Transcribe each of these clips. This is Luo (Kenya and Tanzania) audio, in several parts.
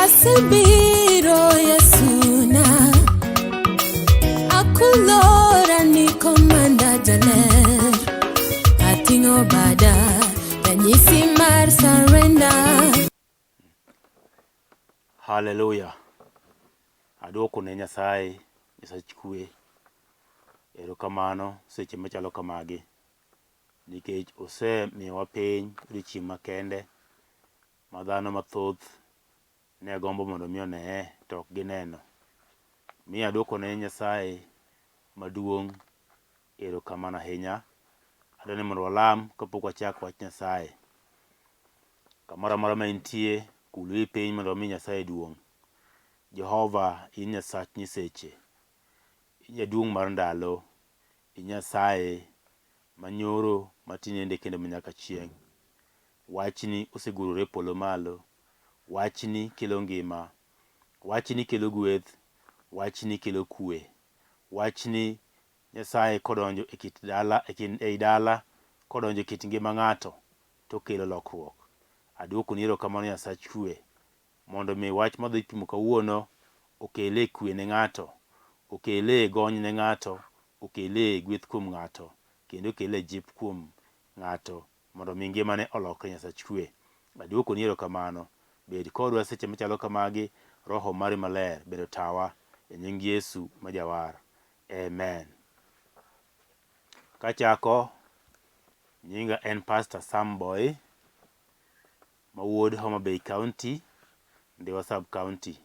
Asebiro Yesuna Akulora ni komanda jaler Atingo bada Tanyisi mar surrender. Hallelujah. Adwoko ne Nyasaye Nyasach kwe erokamano seche machalo kamagi nikech osemiyowa piny odiochieng' makende ma dhano mathoth ne gombo mondo mi oneye to ok gineno. Miyo adwoko ne Nyasaye maduong' erokamano ahinya. Adwani mondo walam kapok wachako wach Nyasaye. Kamoro amora ma intie, kulri piny mondo mi Nyasaye duong'. Jehova in Nyasach nyiseche, jaduong' mar ndalo, in Nyasaye manyoro matinende kendo manyaka chieng'. Wachni osegurore polo malo, wachni kelo ngima, wachni kelo gweth, wachni kelo kwe, wachni Nyasaye kodonjo e kit dala, ei dala, kodonjo e kit ngima ng'ato to kelo lokruok. Adwoko ni erokamano Nyasach kwe mondo mi wach madhi timo kawuono okele kwe ne ng'ato, okele gony ne ng'ato, okele gweth kuom ng'ato, kendo okele jip kuom ng'ato mondo mi ngimane olokre Nyasach kwe. Adwoko ni erokamano. Bed kodwa seche machalo kamagi, Roho mari maler bed otawa e nying Yesu majawar. Amen. Kachako, nyinga en Pastor Sam Boyi, mawuod Homa Bay County, Ndiwa Sub County.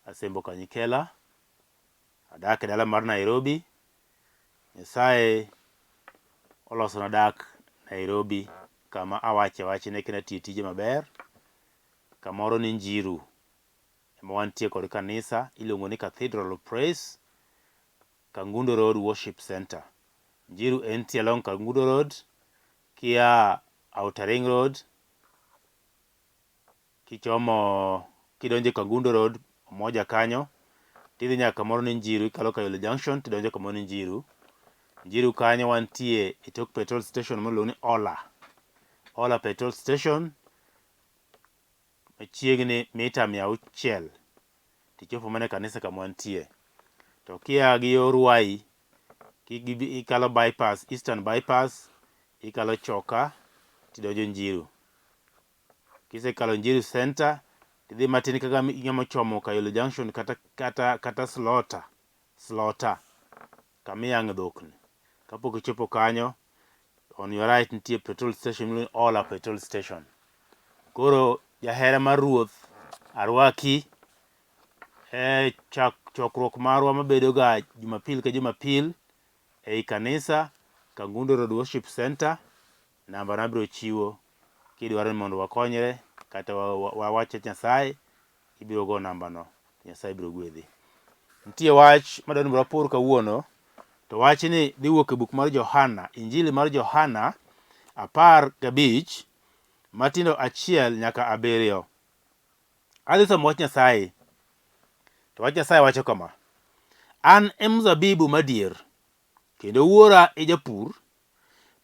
Asembo Kanyikela, adak e dala mar Nairobi. Nyasaye olosona dak Nairobi kama awache wachne kendo atiyo tije maber. Kamoro ni Njiru ema wantie kod kanisa iluongo ni Cathedral of Praise, Kangundo Road Worship Center. Njiru entie along Kangundo Road, kia Outer Ring Road, kichomo kidonje Kangundo Road moja kanyo, tidhi nyaka kamoro ni Njiru, ikalo Kayole Junction tidonjo kamoro ni Njiru. Njiru kanyo wantie e tok petrol station miluongo ni Ola petrol station, machiegni mita 600 tichopo mana kanisa kama wantie. To kia gi yor Ruai, ikalo bypass, Eastern bypass, ikalo Choka tidonjo Njiru. Kisekalo Njiru Center, tidhi matin kaka ing'ama chomo Kayole Junction kata Slaughter kamiyang' dhokni. Kapok ichopo kanyo, on your right nitie petrol station, Ola petrol station. Koro jahera mar Ruoth arwaki chokruok marwa mabedo ga Jumapil ka Jumapil ei kanisa Kangundo Road Worship Center. Namba nabiro chiwo kidwaro mondo wakonyre kata wawach Nyasaye, ibiro go namba no, Nyasaye biro gwedhi. Nitie wach madwani mondo wapor kawuono, to wachni dhi wuok e buk mar Johana, Injili mar Johana 15 matindo 1 nyaka 7. Adhi somo wach Nyasaye. To wach Nyasaye wacho kama: An e mzabibu madier, kendo wuora e japur.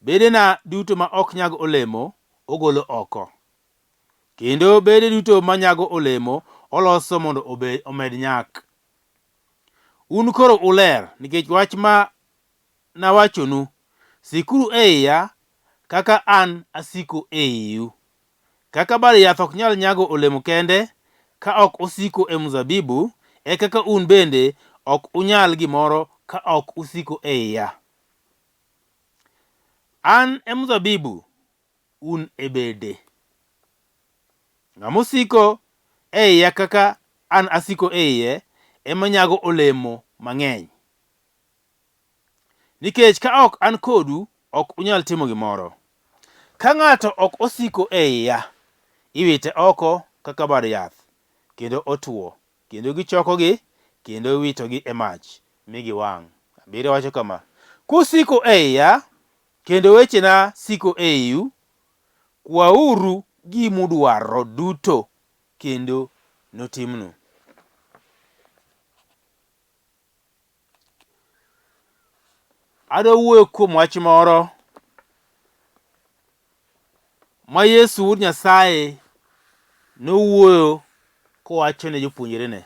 Bedena duto ma ok nyag olemo ogolo oko, kendo bede duto manyago olemo oloso mondo omed nyak. Un koro uler nikech wach ma nawachonu. Sikuru e iya kaka an asiko e iu. Kaka bad yath ok nyal nyago olemo kende ka ok osiko e mzabibu, e kaka un bende ok unyal gimoro ka ok usiko e iya. An e mzabibu, un e bede. Ng'amusiko e iya kaka an asiko e iye, ema nyago olemo mang'eny. Nikech ka ok an kodu, ok unyal timo gimoro. Ka ng'ato ok osiko e iya, iwite oko kaka bad yath, kendo otuo, kendo gichokogi, kendo iwitogi e mach, mi giwangʼ. 7 wacho kama: Kusiko e iya, kendo wechena siko e iu, kwauru gimudwaro duto, kendo notimnu. Adwa wuoyo kuom wach moro ma Yesu Wuod Nyasaye nowuoyo kowacho ne jopuonjrene.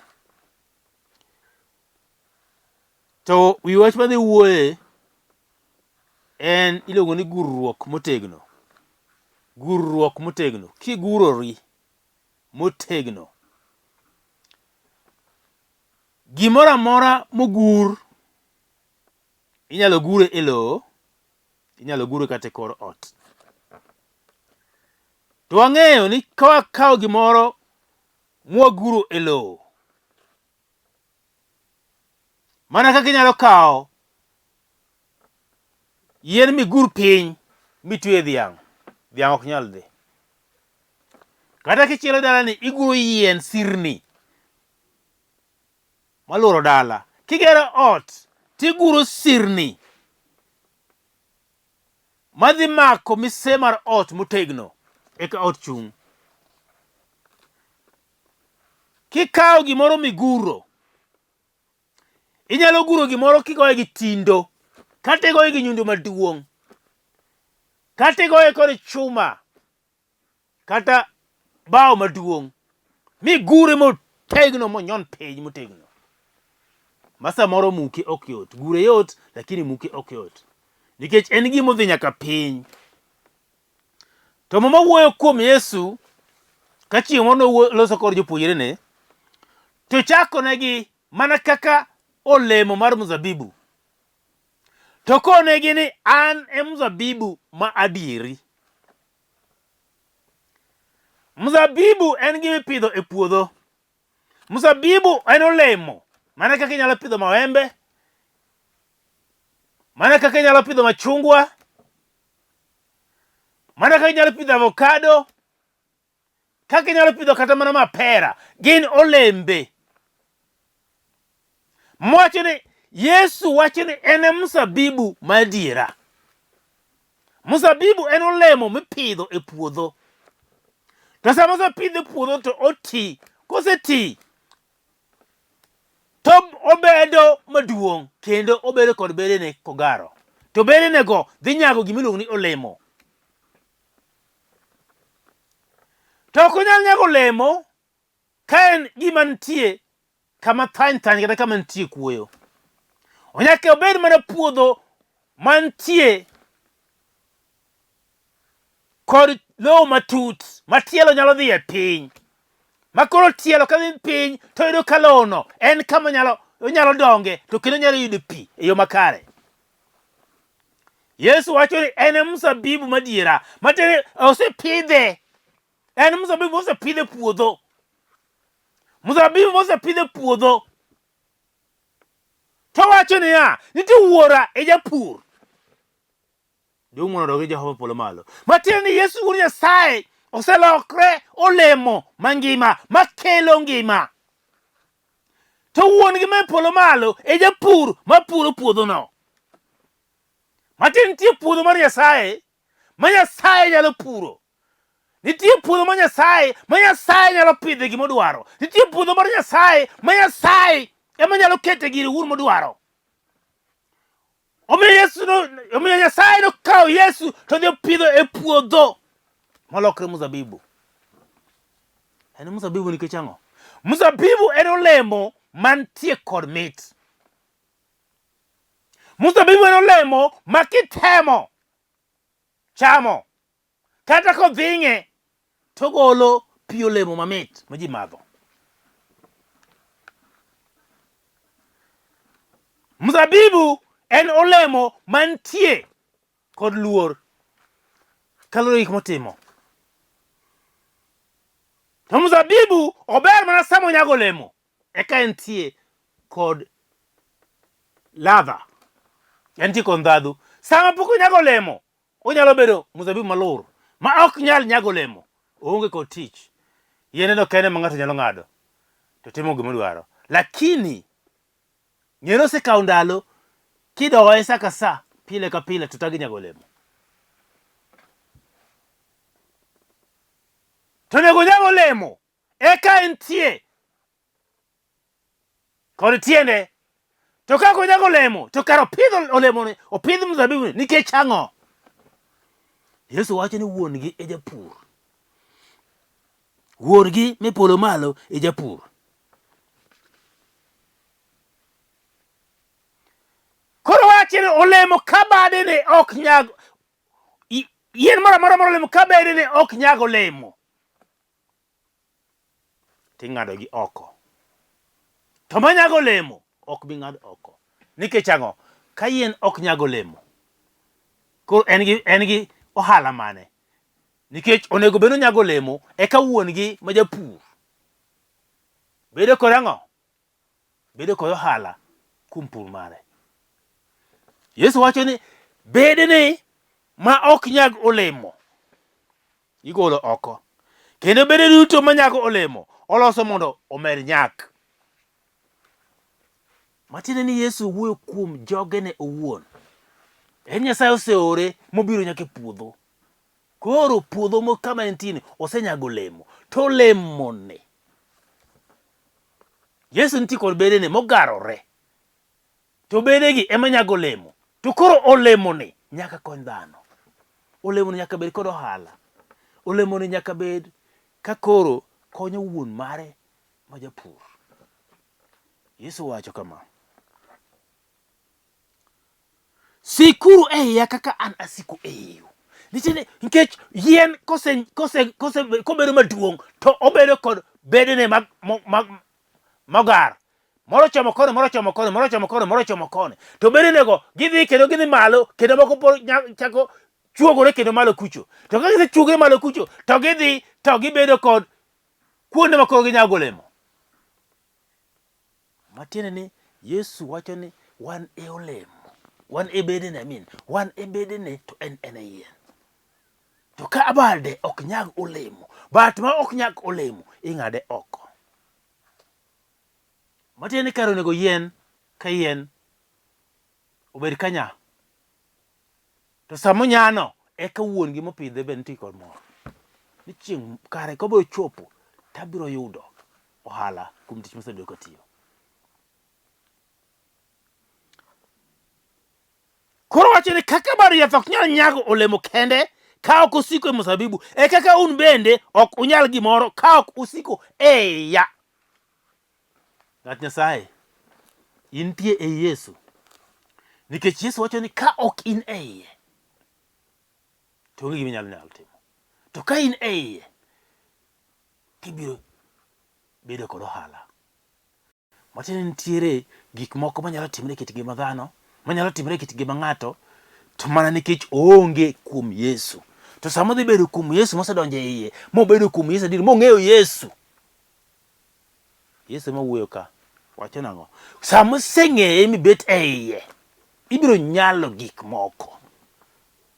To wi wach madhi wuoye en iluongo ni gurruok motegno. Gurruok motegno. Kigurori motegno. Gimoro amora mogur inyalo gure e lowo, inyalo gure kata e kor ot. To wang'eyo ni ka wakawo gimoro mwaguro e lowo, mana kaka inyalo kawo yien migur piny mitwe dhiang', dhiang' ok nyal dhi. Kata kichielo dalani iguro yien sirni malworo dala. Kigero ot tiguro sirni madhi mako mise mar ot motegno eka ot chung'. Kikawo gimoro miguro, inyalo guro gimoro kigoye gi tindo, kata igoye gi nyundo maduong', kata igoye kod chuma, kata bao maduong', migure motegno monyon piny motegno. Masa moro muke ok yot. Gure yot, lakini muke ok yot. Nikech en gima odhi nyaka piny. To mama wuoyo kuom Yesu, ka chieng' moro loso kod jopuonjrene, to chako negi mana kaka olemo mar mzabibu. To konegi ni an e mzabibu ma adieri. Mzabibu en gima ipidho e puodho. Mzabibu en olemo. Mana kaka inyalo pidho mawembe, mana kaka inyalo pidho machungwa, mana kaka inyalo pidho avocado, kaka inyalo pidho kata mana mapera. Gin olembe. Mwacho ni Yesu wacho ni en e mzabibu madiera. Mzabibu en olemo mipidho e puodho. To sama osepidh e puodho to oti. Koseti to obedo maduong' kendo obedo kod bedene kogaro. To bedenego dhi nyago gimiluongo ni olemo. To ok onyal nyago olemo ka en gima nitie kama thany thany kata kama nitie kuoyo. Onyaka obed mana puodho mantie kod lowo matut, matielo nyalo dhi e piny. Makoro tielo ka dhi piny to yudo ka lowono en kama onyalo donge to kendo nyalo yudo pi e yo makare. Yesu wacho ni en e mzabibu madiera. Matiende osepidhe. En mzabibu mosepidhe puodho. Mzabibu mosepidhe puodho. To wacho niya, nitie wuora e japur. Duong' mondo odog gi Jehova polo malo. Matiende ni Yesu wuod Nyasaye oselokre olemo mangima makelo ngima. To wuon gi polo malo e japur mapuro puodhono. Matiende nitie puodho mar Nyasaye ma Nyasaye nyalo puro. Nitie puodho mar Nyasaye ma Nyasaye nyalo pidhe gimodwaro. Nitie puodho mar Nyasaye ma Nyasaye ema nyalo kete gire wuon modwaro. Omiyo Nyasaye nokawo Yesu to dhi pidho e puodho molokre mzabibu. En mzabibu nikech ang'o? Mzabibu en olemo mantie kod mit. Mzabibu en olemo ma kitemo chamo kata kodhing'e togolo pi olemo mamit ma ji madho. Mzabibu en olemo mantie kod luor kaluwore gik motimo. To mzabibu ober mana sama onyago olemo eka entie kod ladha, entie kod ndhadhu. Sama pok onyago olemo onyalo bedo mzabibu malur ma ok nyal nyago olemo, oonge kod tich. Yieneno kende ma ng'ato nyalo ng'ado to timo gimodwaro. Lakini ng'ero osekawo ndalo kidoye sa ka sa, pile ka pile to tagi nyago olemo. To nego nyago olemo eka entie kod tiende. To kako onyago olemo to kare opidho olemoni, opidh mzabibu nikech ang'o? Yesu wacho ni wuon gi e japur. wuon-gi mipolo malo e japur. Koro wacho ni olemo ka bade ne ok nyag, yien moro amora olemo ka bade ne ok nyag olemo, ting'ado gi oko. To manyago olemo ok bi ng'ad oko. Nikech ang'o? Ka yien ok nyago olemo, koro en gi ohala mane? Nikech onego bed onyago olemo eka wuon-gi ma japur bedo kod ang'o? Bedo kod ohala kuom pur mare. Yesu wacho ni bedene ma ok nyag olemo igolo oko, kendo bede duto manyago olemo oloso mondo omed nyak. Matiende ni Yesu wuoyo kuom jogene owuon. En Nyasaye oseore mobiro nyaka e puodho. Koro puodho mo kama entie osenyago olemo, to olemone Yesu nitie kod bedene mogarore, to bedegi ema nyago olemo. To koro olemoni nyaka kony dhano. Olemoni nyaka bed kod ohala. Olemoni nyaka bed ka koro konyo wuon mare ma japur. Yesu wacho kama: sikuru e iya kaka an asiko e iu. Nikech yien kobedo maduong' to obedo kod bedene mogar. Moro chomo koni, moro chomo koni, moro chomo koni, moro chomo koni. To bedenego gidhi kendo gidhi malo, kendo moko chako chuogore kendo malo kucho. To ka gisechuogore malo kucho, to gidhi to gibedo kod kuonde ma koro ginyago olemo. Matiende ni Yesu wacho ni wan e olemo. Wan e bedene, wan e bedene to en e yien. To ka bade ok nyag olemo, bat ma ok nyag olemo ing'ade oko. Matiende ni kar onego yien ka yien obed kanya, to samo nyano eka wuon-gi mopidhe be nitie kod mor. Ni chieng' kare kobiro chopo tabiro yudo ohala kuom tich mosebedo katiyo. Koro wacho ni kaka bado yath ok nyal nyago olemo kende ka ok osiko e mzabibu, e kaka un bende ok unyal gimoro ka ok usiko e iya. Ng'at Nyasaye intie e Yesu. Nikech Yesu wacho ni ka ok in e iye to onge gima inyalo timo. To ka in e iye tibiro bedo kod ohala. Matiende ni nitiere gik moko manyalo timore e kit ngima dhano, manyalo timore e kit ngima ng'ato, to mana nikech oonge kuom Yesu. To sama dhi bedo kuom Yesu mosedonjo e iye, mobedo kuom Yesu adier, mong'eyo Yesu. Yesu ema wuoyo ka. Wacho nang'o? Sama iseng'eye mibet e iye, ibiro nyalo gik moko.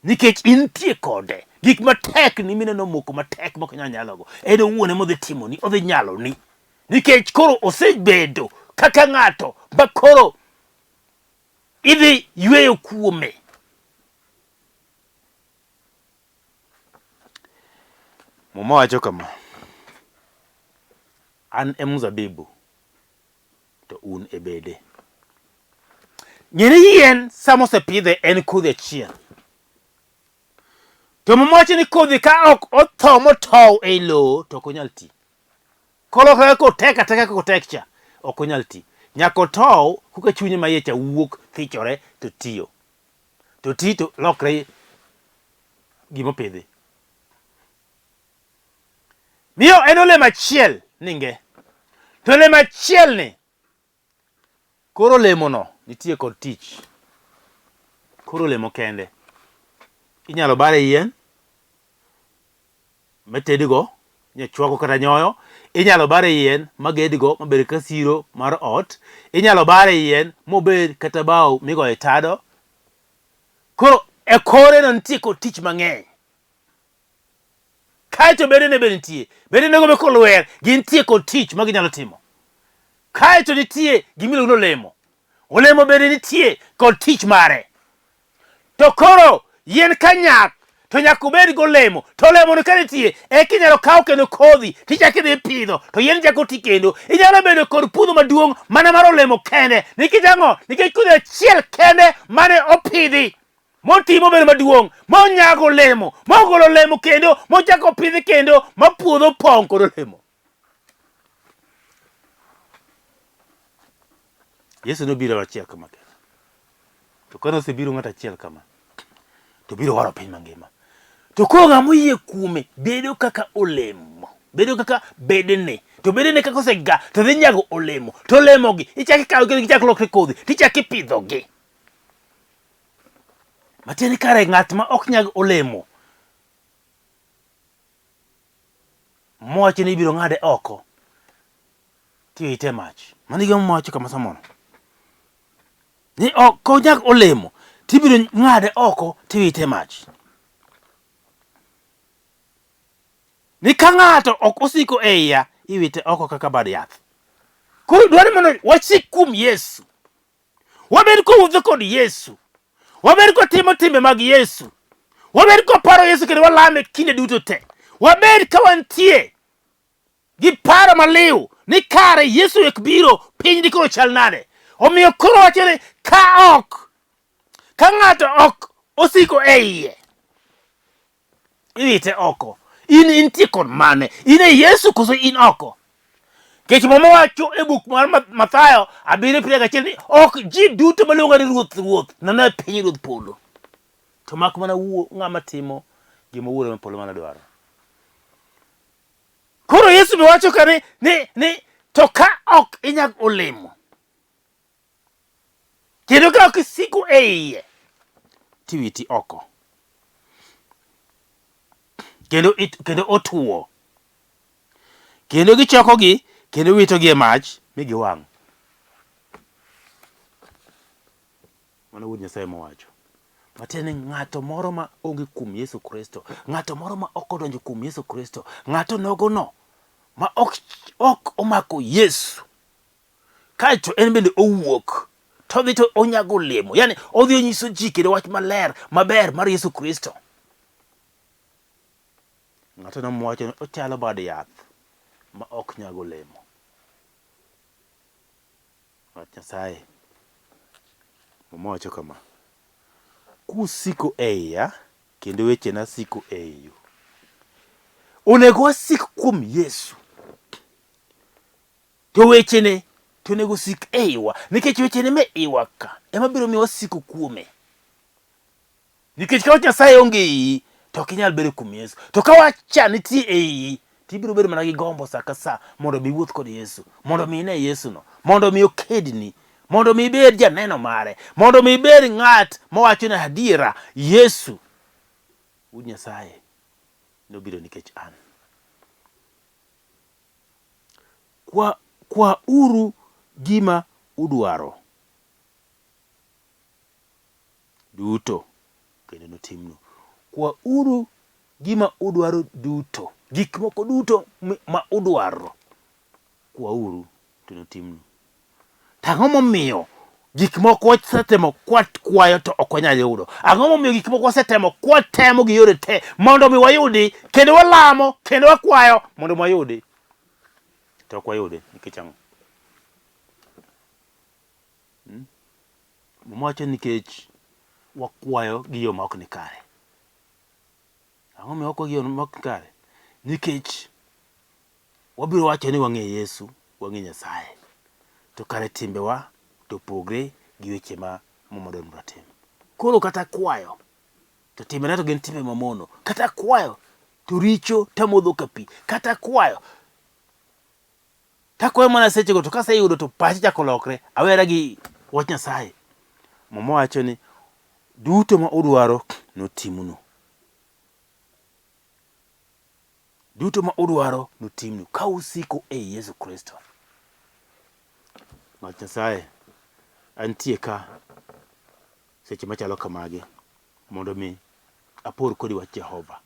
Nikech intie kode. Gik matek ni mineno moko matek mok nyal nyalogo. En owuon ema odhi timoni, odhi nyaloni. Nikech koro osebedo kaka ng'ato ma koro idhi yweyo kuome. Muma wacho kama: an e mzabibu to un e bede. Ng'eni yien sama osepidhe en kodhi achiel. To muma wacho ni kodhi ka ok otho motow e lowo to ok onyal ti. Kolo kotek ateka kotek cha ok onyal ti. Nyaka otow kuka chunye maiye cha wuok thichore to tiyo. To ti to lokre gima pidhi. Miyo en olemo achiel ninge. To olemo achiel ni koro olemono nitie kod tich. Koro olemo kende inyalo bare yien matedigo, chwako kata nyoyo. Inyalo bare yien magedgo mabed ka siro mar ot. Inyalo bare yien mobed kata bao migoye tado. Koro e kore no nitie kod tich mang'eny. Kaeto bedene be nitie. Bedene go be kolwer gintie kod tich ma ginyalo timo. Kaeto nitie gimiluongo ni olemo. Olemo bende nitie kod tich mare. To koro yien ka nyak to nyaka obed golemo. To olemono ka nitie eka inyalo kaw kendo kodhi tichako idhi pidho to yien chako ti kendo. Inyalo bedo kod puodho maduong' mana mar olemo kende. Nikech ang'o? Nikech kodhi achiel kende mane opidhi motimo bedo maduong', monyago olemo, mogolo olemo kendo, mochako pidhi kendo, mapuodho pong' kod olemo. Yesu nobiro achiel kama kendo. To kane osebiro ng'ato achiel kama, to biro waro piny mangima. To koro ng'ama oyie kuome bedo kaka olemo, bedo kaka bedene, to bedene kaka osega to dhi nyago olemo, to olemogi ichako ikawo kendo gichako lokre kodhi, tichako ipidhogi. Matiende kare ng'at ma ok nyag olemo, mowacho ni ibiro ng'ade oko, tiwite mach. Mano gima mowacho kama samono. Ni ok onyag olemo, tibiro ng'ade oko, tiwite mach. Ni ka ng'ato ok osiko e iya, iwite oko kaka bad yath. Koro dwaro mondo wasik kuom Yesu. Wabed kowuotho kod Yesu. Wabed kotimo timbe mag Yesu. Wabed koparo Yesu kendo walame kinde duto te. Wabed ka wantie gi paro maliw ni kare Yesu ek biro, piny di koro chal nade. Omiyo koro wacho ni ka ng'ato ok osiko e iye, iwite oko. In intie kod mane? In e Yesu koso in oko? Kech mama wacho e buk mar Mathayo 7:1 ni ok ji duto maluongo ni ruoth ruoth nana piny ruoth polo, to mak mana ng'ama timo gima wuoro ma polo mana dwaro. Koro Yesu be wacho ka ni to ka ok inyag olemo, kendo ka ok isiko e iye, tiwiti oko. Kendo otuo. Kendo gichokogi, kendo witogi e mach, mi giwang'. Mano wuod Nyasaye mowacho. Matiende ng'ato moro ma onge kuom Yesu Kristo, ng'ato moro ma ok odonjo kuom Yesu Kristo, ng'ato nogono ma ok omako Yesu, kaeto en bende owuok, to dhi to onyago olemo. Yani odhi onyiso ji kendo wach maler, maber mar Yesu Kristo. Ng'ato nowacho ni ochalo bad yath ma ok nyago olemo. Wach Nyasaye mowacho kama: kusiko e iya kendo wechena siko e iyu. Onego wasik kuom Yesu, to wechene to onego sik e iwa, nikech wechene me iwa ka ema biro miyo wasiko kuome. Nikech ka wach Nyasaye onge iyi, to ok inyal bedo kuom Yesu. To ka wacha nitie e iyi, tibiro bedo mana gi gombo sa ka sa mondo mi wuoth kod Yesu, mondo mi ine Yesu no, mondo mi okedni, mondo mi ibed janeno mare, mondo mi ibed ng'at mowacho ni adiera Yesu wuod Nyasaye nobiro nikech an. Kwa uru gima udwaro duto kendo notimnu. Kwa uru gima udwaro duto, gik moko duto ma udwaro, kwa uru to notimnu. Ang'o momiyo gik moko wasetemo kwayo to ok wanyal yudo? Ang'o momiyo gik moko wasetemo kwatemo gi yore te mondo mi wayudi, kendo walamo kendo wakwayo mondo mi wayudi, to ok wayudi? Nikech ang'o? Mowacho nikech wakwayo gi yo ma ok ni kare. Ang'o momiyo wakwayo gi yo ma ok ni kare? Nikech wabiro wacho ni wang'e Yesu, wang'e Nyasaye, to kare timbewa to pogre gi weche ma momadon bratim. Koro kata kwayo to timbena to gin timbe mamono, kata kwayo to richo tamodho ka pi, kata kwayo takwayo mana sechego, to kaseyudo to pachi chako lokre, awera gi wach Nyasaye. Mama wacho ni duto ma udwaro notimnu. Duto ma udwaro notimnu ka usiko e Yesu Kristo. Wach Nyasaye antie ka seche machalo kamagi mondo mi apor kodi wach Jehova,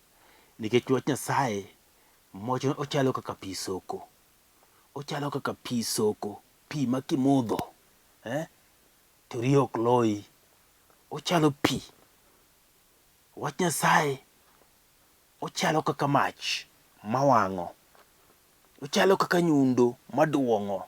nikech wach Nyasaye mocho ochalo kaka pi soko. Ochalo kaka pi soko, pi ma kimodho to riyo ok loyi. Ochalo pi. Wach Nyasaye ochalo kaka mach mawang'o, ochalo kaka nyundo maduong'o.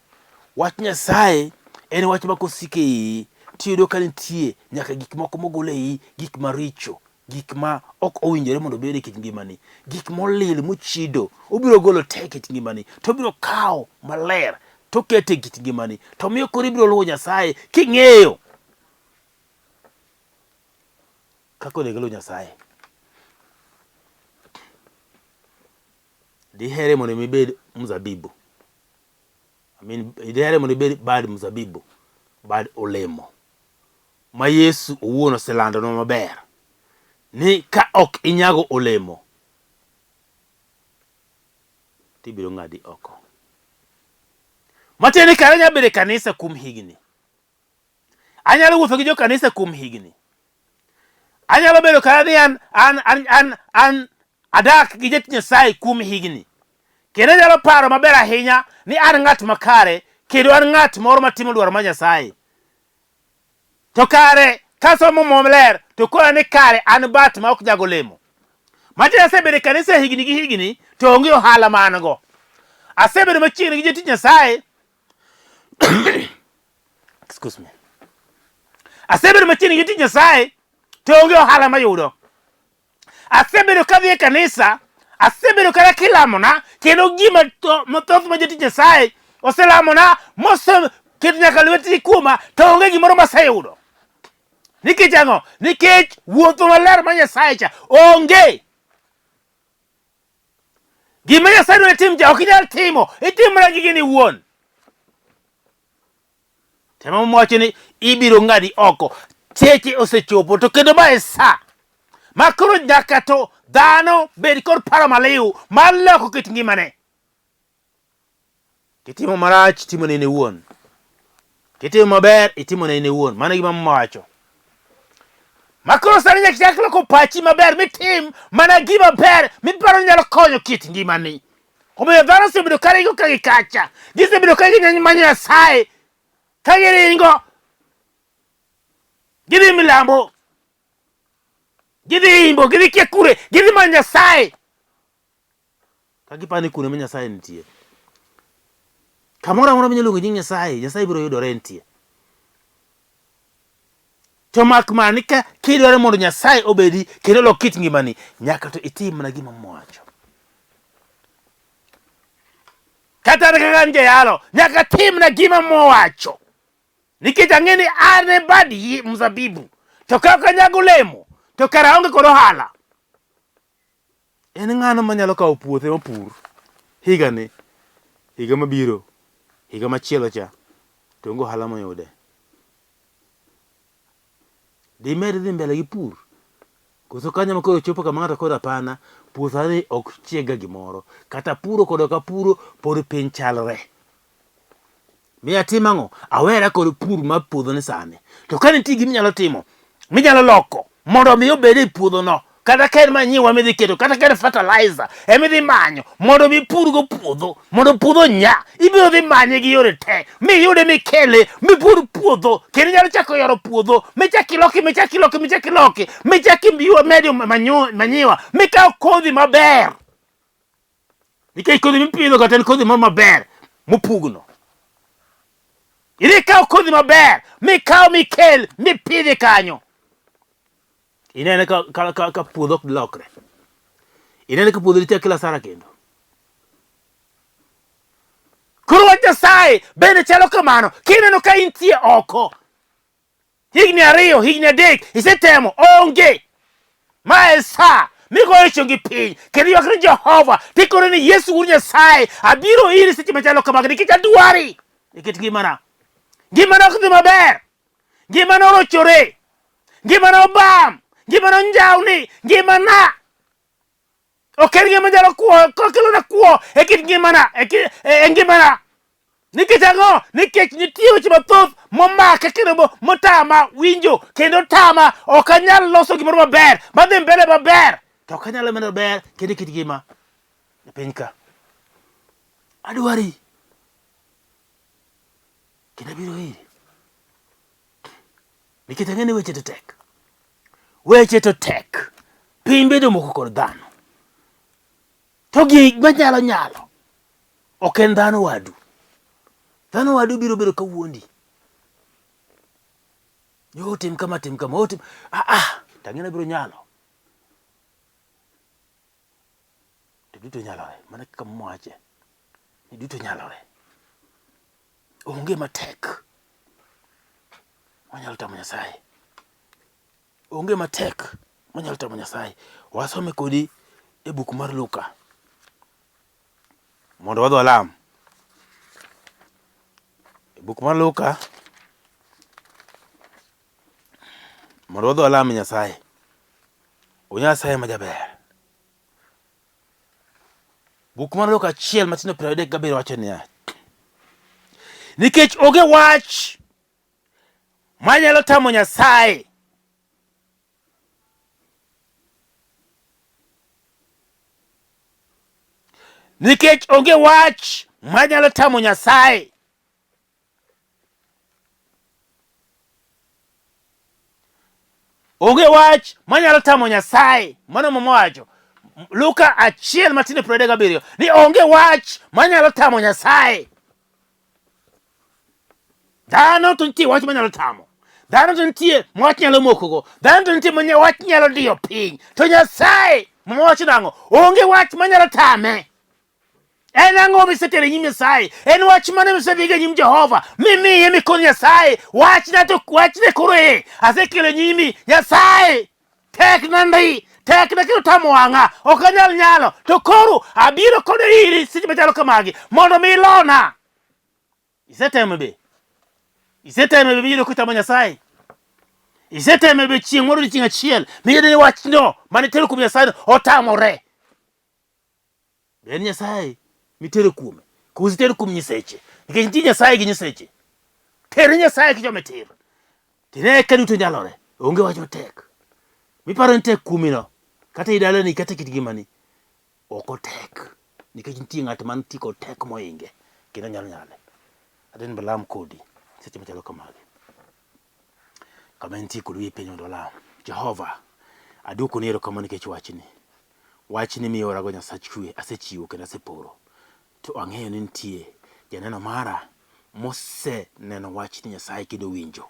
Wach Nyasaye en wach ma kosike iyi tiyudo ka nitie nyaka gik moko mogol ei, gik maricho, gik ma ok owinjore mondo obed e kit ngimani, gik molil mochido, obiro golo te e kit ngimani, to obiro kawo maler to keto e kit ngimani, to miyo koro ibiro luwo Nyasaye king'eyo kaka onego iluw Nyasaye. Dihere mondo ibed mzabibu. Dihere mondo ibed bad mzabibu, bad olemo ma Yesu owuon oselandonwa maber ni ka ok inyago olemo tibiro ng'adi oko. Matiende kare anyalo bedo e kanisa kuom higni, anyalo wuotho gi jo kanisa kuom higni, anyalo bedo kare ni an adak gi jatich Nyasaye kuom higni, kendo anyalo paro maber ahinya ni an ng'at makare kendo an ng'at moro matimo dwaro mar Nyasaye. To kare kasomo maler to koro ni kare an bat ma ok nyago olemo. Matiende asebedo e kanisa higni gi higni to onge ohala ma an go. Asebedo machiegni gi jatich Nyasaye excuse me. Asebedo machiegni gi jatich Nyasaye to onge ohala mayudo. Asebedo kadhi e kanisa, asebedo kara kilamona, kendo gima mathoth ma jatich Nyasaye oselamona moseketo nyaka lwetgi kuoma to onge gimoro maseyudo. Nikech ang'o? Nikech wuotho maler ma Nyasaye cha onge. Gima Nyasaye dwaro tim cha ok inyal timo, itimo mana gigeni iwuon. Tema mwacho ni ibiro ng'adi oko. Cheche osechopo to kendo ma e sa ma koro nyaka to dhano bed kod paro maliw mar loko kit ngimane. Kitimo marach timo ne in iwuon, kitimo maber itimo ne in iwuon. Mano gima mwacho. Ma koro sani nyaka ichak loko pachi maber mitim mana gima ber miparo ni nyalo konyo kit ngimani. Omiyo dhano osebedo ka ringo ka gi kacha, gisebedo ka gimanyo Nyasaye ka giringo, gidhi milambo, gidhi imbo, gidhi kia kure, gidhi manyo Nyasaye ka gipani kune ma Nyasaye nitie. Kamoro amora minyalo luongo nying Nyasaye, Nyasaye biro yudore nitie. To mak mani ka kidwaro mondo Nyasaye obedi kendo lok kit ngimani, nyaka to itim mana gima mwacho. Kata kaka an jayalo, nyaka tim na gima mwacho. Nikech ang'e ni an e bad mzabibu, to ka ok anyago olemo to kara aonge kod ohala. En ng'ano manyalo kawo puothe mapur higani, higa mabiro, higa machielo cha, to onge ohala moyude. Dimed dhi mbele gi pur, koso kanyo ma koro chopo kama ng'ato kod apana, puothani ok chiega gimoro, kata puro kod ok apuro pod piny chalre. Miya tim ang'o? Awera kod pur mar puodhoni sani. To ka nitie gima inyalo timo, minyalo loko mondo mi obed e puodhono, kata ka en manyiwa midhi keto, kata ka en fertilizer emidhi manyo mondo mi purgo puodho, mondo puodho nya, ibiro dhi manye gi yore te, miyude mikele, mipur puodho, kendo inyalo chako yoro puodho, michaki loki, michaki medio manyiwa, mikaw kodhi maber. Nikech kodhi mipidho kata en kodhi maber mopugno. Idhi kaw kodhi maber, mikaw mikel, mipidhi kanyo. Inene ka puodho ok lokre. Inene ka puodho nitie kila sara kendo. Koro wach Nyasaye bende chalo kamano. Kineno ka intie oko, higni 2, higni 3, isetemo, onge. Ma e sa migoyo chongi piny kendo ywak ni Jehova, tikore ni Yesu wuod Nyasaye abiro iri seche machalo kamago, nikech adwari. Nikech ngimana ok dhi maber, ngimana orochore, ngimana obam, ngimana onjawni, ngimana ok en ngima nyalo kelo na kuo e kit ngimana, e ngimana. Nikech ang'o? Nikech nitie weche mathoth momaka kendo motama winjo, kendo tama ok anyal loso gimoro maber madhi mbele maber, to ok anyal medo ber kendo kit ngima e piny ka. Adwari kendo abiro iri, nikech ang'e ni weche to tek. Weche to tek, piny bedo moko kod dhano, to gik manyalo ok en dhano wadu. Dhano wadu biro bedo ka wuondi. Yo tim kama otim. Tang'ina biro nyalo. To duto nyalore. Mana kaka mwache. Ni duto nyalore. Onge matek. Manyalo tamo Nyasaye. Onge matek. Manyalo tamo Nyasaye. Wasome kodi e buk mar Luka. Mondo wadho alam. E buk mar Luka. Mondo wadho alam Nyasaye. O Nyasaye ma jaber. Buk mar Luka 1:37 wacho niya. Nikech onge wach manyalo tamo Nyasaye. Nikech onge wach manyalo tamo Nyasaye. Onge wach manyalo tamo Nyasaye. Mano mowacho. Luka 1:37 ni onge wach manyalo tamo Nyasaye. Dhano to nitie wach manyalo tamo. Dhano to nitie wach nyalo mokogo. Dhano to nitie wach nyalo diyo piny. To Nyasaye mowacho nang'o? Onge wach manyalo tame. En ang'o misetere nyim Nyasaye? En wach mane misedhiga nyim Jehova mimiye mikon Nyasaye? Wachne koro asekelo nyimi Nyasaye. Tekna ndi. Tekna kendo tamo wang'a. Ok anyal nyalo. To koro abiro kodo iri seche machalo kamagi mondo mi ilona. Isetemo be? Isetemo be biro kutamo Nyasaye? Isetemo be chieng' moro chieng' achiel miyudo ni wachno mane tero kuom Nyasaye otamore? Ben Nyasaye mitero kuome. Kuzi tero kuom nyiseche. Nikech nitie Nyasaye gi nyiseche. Tere Nyasaye gi joma tir. Tine ka duto nyalore. Onge wach matek. Miparo ni tek kuomino. Kata idalani kata kit ngimani. Ok otek. Nikech nitie ng'at man ti kod tek moinge. Kendo nyalo nyale. Aden balam kodi. Seche machalo kamagi. Kama nitie kod wi piny mondo lam. Jehova. Aduoko ni erokamano nikech wachni. Wachni miyorago Nyasach kwe. Asechiwo kendo aseporo. To ang'eyo ni nitie janeno mara mose neno wachni Nyasaye kendo winjo.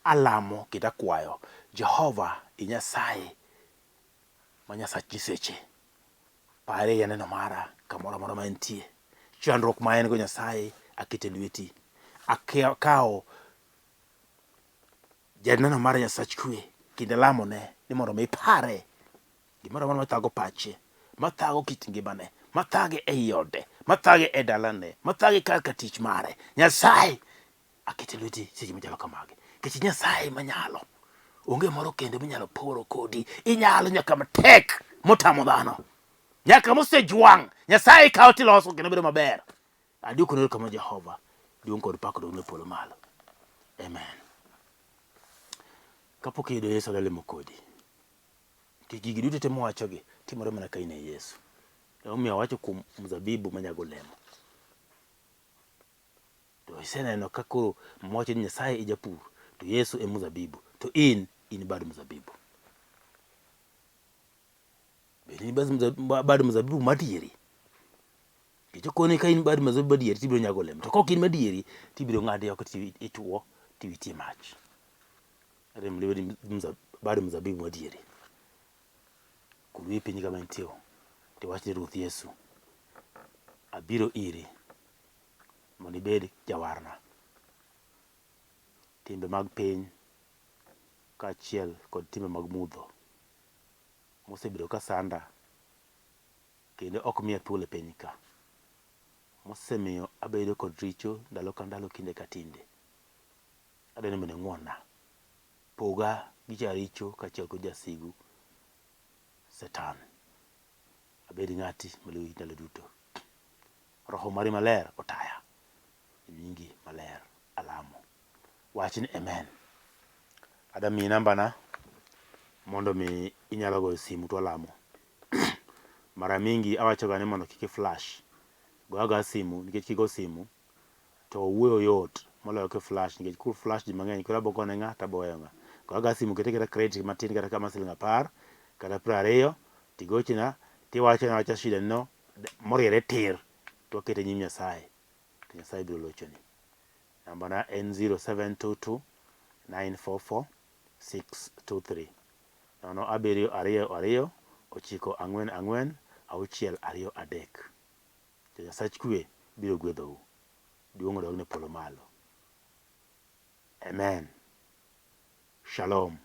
Alamo kendo akwayo. Jehova i Nyasaye ma Nyasach nyiseche. Pare janeno mara kamoro amora ma entie. Chandruok ma en go Nyasaye akete lweti. Akawo janeno mara Nyasach kwe kendo alamone ni mondo mi pare gimoro amora mathago pache, mathago kit ngimane, mathage ei ode, mathage e dalane, mathage kaka tich mare. Nyasaye akete lweti seche machalo kamagi. Nikech Nyasaye manyalo. Onge moro kendo minyalo poro kodi. Inyalo nyaka matek motamo dhano. Nyaka mosejwang'. Nyasaye kawo tiloso kendo bedo maber. Aduoko ni erokamano Jehova. Duong' kod pak dong' ne polo malo. Amen. Kapok iyudo Yesu adalemo kodi. Gigi duto te mowachogi timore mana ka in e Yesu. Omiyo awacho kuom mzabibu manyago olemo. To iseneno ka koro mwacho ni Nyasaye e japur to Yesu e mzabibu to in bad mzabibu. Bende bad mzabibu madieri. Kicho kone ka in bad mzabibu madieri tibiro nyago olemo. To kok in madieri tibiro ng'ade oko ituo tiwitie mach. Adem liwedi bad mzabibu madieri. Kuwi piny kama nitie. Ti wach ni Ruoth Yesu. Abiro iri mondo ibed jawarna. Timbe mag piny kaachiel kod timbe mag mudho mosebedo ka sanda kendo ok miya thuolo e piny ka. Mosemiyo abedo kod richo ndalo ka ndalo, kinde ka tinde. Adwani mondo ing'wona. Poga gi jaricho kaachiel kod jasigu Satan. Abed ng'ati maluwi ndalo duto. Roho mari maler otaya. Nyingi maler alamo. Wachni amen. Adami nambana mondo mi inyalo goyo simu to alamo. Mara mingi awachoga ni mondo kik flash. Goyaga simu nikech kigo simu to wuoyo yot moloyo ke flash, nikech kur flash ji mang'eny koro aboko ne ng'ata boyo ng'a. Goyaga simu kete kata credit matin kata kama siling 10 kata 20 tigochina tiwachona wacha shida no moriere tir to kete nyim Nyasaye. To Nyasaye biro lochoni. Namba na en 0722 944 623 072 2 944 623. Jo-Nyasach kwe biro gwedhou. Duong' odogne polo malo. Amen. Shalom.